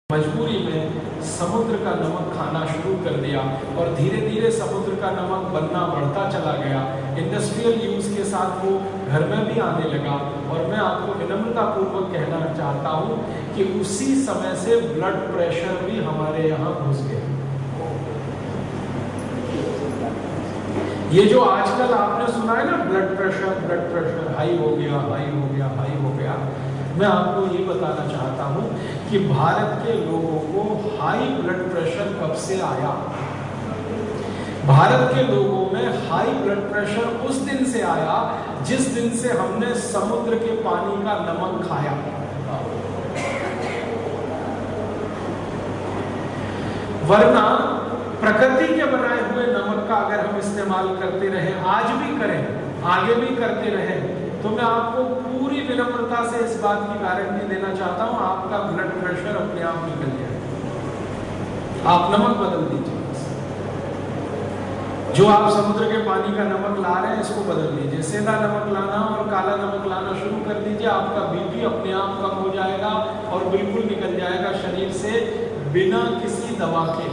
मजबूरी में समुद्र का नमक खाना शुरू कर दिया और धीरे धीरे समुद्र का नमक बनना बढ़ता चला गया। इंडस्ट्रियल यूज के साथ वो घर में भी आने लगा। और मैं आपको विनम्रतापूर्वक कहना चाहता हूँ कि उसी समय से ब्लड प्रेशर भी हमारे यहाँ घुस गया। ये जो आजकल आपने सुना है ना, ब्लड प्रेशर हाई हो गया, हाई हो गया, हाई हो गया, मैं आपको ये बताना चाहता हूँ कि भारत के लोगों को हाई ब्लड प्रेशर कब से आया। भारत के लोगों में हाई ब्लड प्रेशर उस दिन से आया जिस दिन से हमने समुद्र के पानी का नमक खाया। वरना प्रकृति के बनाए हुए नमक का अगर हम इस्तेमाल करते रहे, आज भी करें, आगे भी करते रहे, तो मैं आपको पूरी विनम्रता से इस बात की गारंटी देना चाहता हूं, आपका ब्लड प्रेशर अपने आप निकल जाएगा। आप नमक बदल दीजिए। जो आप समुद्र के पानी का नमक ला रहे हैं, इसको बदल दीजिए। सेंधा नमक लाना और काला नमक लाना शुरू कर दीजिए। आपका बीपी अपने आप कम हो जाएगा और बिल्कुल निकल जाएगा शरीर से बिना किसी दवा के।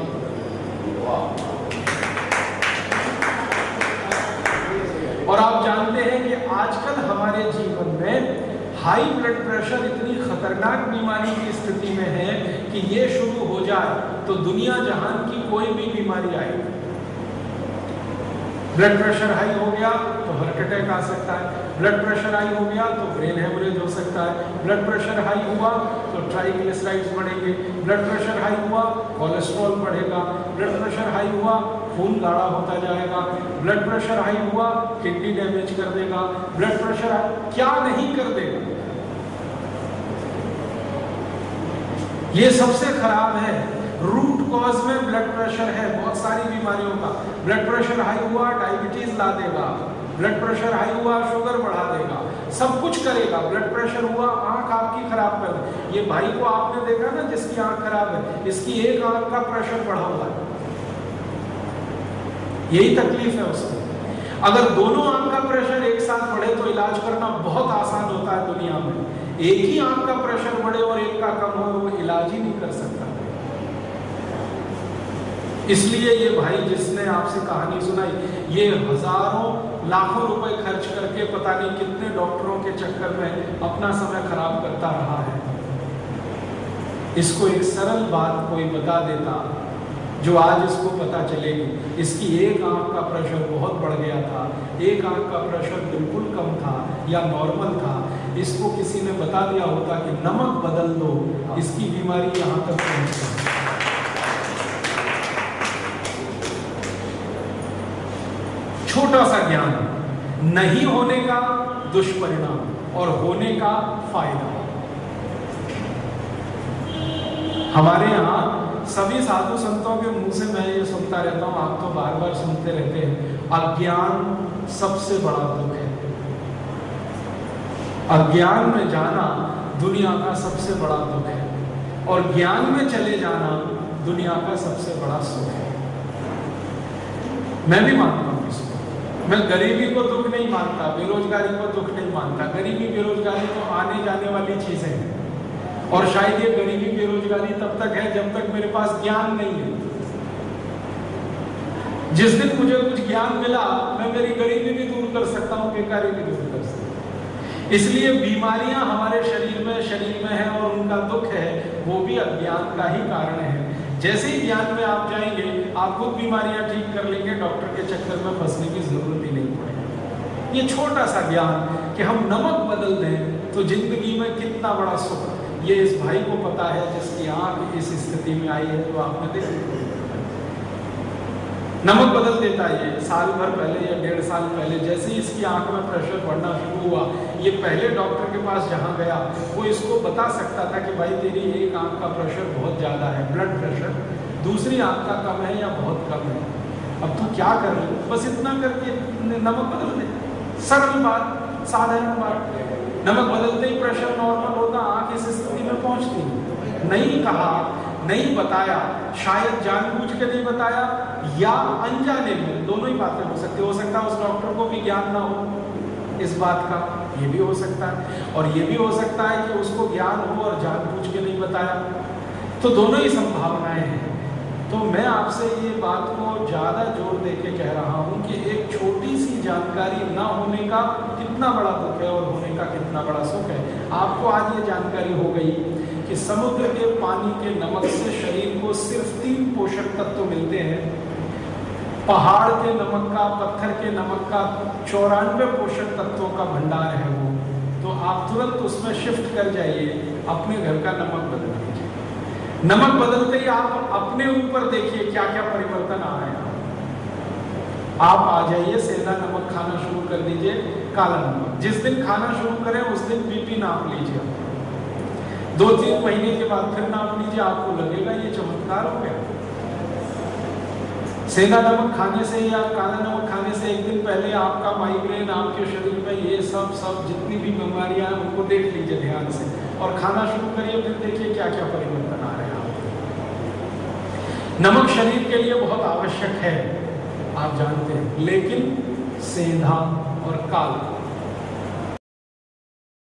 और आप जानते हैं कि आजकल हमारे जीवन में हाई ब्लड प्रेशर इतनी खतरनाक बीमारी की स्थिति में है कि ये शुरू हो जाए तो दुनिया जहान की कोई भी बीमारी आएगी। ब्लड प्रेशर हाई हो गया तो हार्ट अटैक आ सकता है, ब्लड प्रेशर हाई हो गया तो ब्रेन हेमरेज हो सकता है, ब्लड प्रेशर हाई हुआ तो ट्राइग्लिसराइड्स बढ़ेंगे, ब्लड प्रेशर हाई हुआ कोलेस्ट्रॉल बढ़ेगा, ब्लड प्रेशर हाई हुआ खून गाढ़ा होता जाएगा, ब्लड प्रेशर हाई हुआ किडनी डैमेज कर देगा, ब्लड प्रेशर हाई क्या नहीं कर देगा। ये सबसे खराब है। रूट कॉज में ब्लड प्रेशर है बहुत सारी बीमारियों का। ब्लड प्रेशर हाई हुआ डायबिटीज ला देगा, ब्लड प्रेशर हाई हुआ शुगर बढ़ा देगा, सब कुछ करेगा। ब्लड प्रेशर हुआ आंख आपकी खराब कर दे। ये भाई को आपने देखा ना जिसकी आंख खराब है, इसकी एक आंख का प्रेशर बढ़ा हुआ है, यही तकलीफ है उसको। अगर दोनों आंख का प्रेशर एक साथ बढ़े तो इलाज करना बहुत आसान होता है दुनिया में। एक ही आंख का प्रेशर बढ़े और एक का कम हो, वो इलाज ही नहीं कर सकता। इसलिए ये भाई जिसने आपसे कहानी सुनाई, ये हजारों लाखों रुपए खर्च करके पता नहीं कितने डॉक्टरों के चक्कर में अपना समय खराब करता रहा है। इसको एक सरल बात कोई बता देता जो आज इसको पता चलेगी। इसकी एक आंख का प्रेशर बहुत बढ़ गया था, एक आंख का प्रेशर बिल्कुल कम था या नॉर्मल था, इसको किसी ने बता दिया होता कि नमक बदल दो, इसकी बीमारी यहाँ तक पहुंच गई। छोटा सा ज्ञान, नहीं होने का दुष्परिणाम और होने का फायदा। हमारे यहाँ सभी साधु संतों के मुंह से मैं ये सुनता रहता हूँ, आप तो बार बार सुनते रहते हैं, अज्ञान सबसे बड़ा दुख है। अज्ञान में जाना दुनिया का सबसे बड़ा दुख है और ज्ञान में चले जाना दुनिया का सबसे बड़ा सुख है। मैं भी मानता हूँ इसको। मैं गरीबी को दुख नहीं मानता, बेरोजगारी को दुख नहीं मानता। गरीबी बेरोजगारी तो आने जाने वाली चीजें हैं और शायद ये गरीबी बेरोजगारी तब तक है जब तक मेरे पास ज्ञान नहीं है। जिस दिन मुझे कुछ ज्ञान मिला, मैं मेरी गरीबी भी दूर कर सकता हूँ, बेकारी भी दूर कर सकता हूँ। इसलिए बीमारियां हमारे शरीर में है और उनका दुख है, वो भी अज्ञान का ही कारण है। जैसे ही ज्ञान में आप जाएंगे, आप खुद बीमारियां ठीक कर लेंगे, डॉक्टर के चक्कर में फंसने की जरूरत ही नहीं पड़ेगी। ये छोटा सा ज्ञान कि हम नमक बदल दें तो जिंदगी में कितना बड़ा सुख, ये इस भाई को पता है जिसकी आंख इस स्थिति में आई है, जो आपने देखी। नमक बदल देता है। ये साल भर पहले या 1.5 साल पहले जैसे ही इसकी आंख में प्रेशर बढ़ना शुरू हुआ, ये पहले डॉक्टर के पास जहाँ गया, वो इसको बता सकता था कि भाई तेरी एक आंख का प्रेशर बहुत ज़्यादा है, ब्लड प्रेशर, दूसरी आंख का कम है या बहुत कम है, अब तू क्या कर रही है? बस इतना करके नमक बदल दे। सरल बात, साधारण बात। नमक बदलते ही प्रेशर नॉर्मल होता, आंख इस स्थिति में पहुँचती। नहीं कहा, नहीं बताया, शायद जानबूझ के नहीं बताया या अनजाने में, दोनों ही बातें हो सकती। हो सकता है उस डॉक्टर को भी ज्ञान ना हो इस बात का, ये भी हो सकता है। और ये भी हो सकता है कि उसको ज्ञान हो और जानबूझ के नहीं बताया। तो दोनों ही संभावनाएं हैं। तो मैं आपसे ये बात को ज़्यादा जोर दे के कह रहा हूँ कि एक छोटी सी जानकारी ना होने का कितना बड़ा दुख है और होने का कितना बड़ा सुख है। आपको आज ये जानकारी हो गई कि समुद्र के पानी के नमक से शरीर को सिर्फ 3 पोषक तत्व मिलते हैं। पहाड़ के नमक का, पत्थर के नमक का 94 पोषक तत्वों का भंडार है वो। तो आप तुरंत उसमें शिफ्ट कर जाइए, अपने घर का नमक बदल दीजिए। नमक बदलते ही आप अपने ऊपर देखिए क्या क्या परिवर्तन आ रहे हैं। आप आ जाइए, सेंधा नमक खाना शुरू कर दीजिए, काला नमक। जिस दिन खाना शुरू करें उस दिन बीपी नाप लीजिए। 2-3 महीने के बाद फिर नाप लीजिए, आपको लगेगा ये चमत्कार हो गया। सेंधा नमक खाने से या काला नमक खाने से एक दिन पहले आपका माइग्रेन, आपके शरीर में ये सब जितनी भी बीमारियां हैं उनको देख लीजिए ध्यान से और खाना शुरू करिए। फिर देखिए क्या क्या परिवर्तन आ रहे हैं आपको। नमक शरीर के लिए बहुत आवश्यक है, आप जानते हैं, लेकिन सेंधा और काला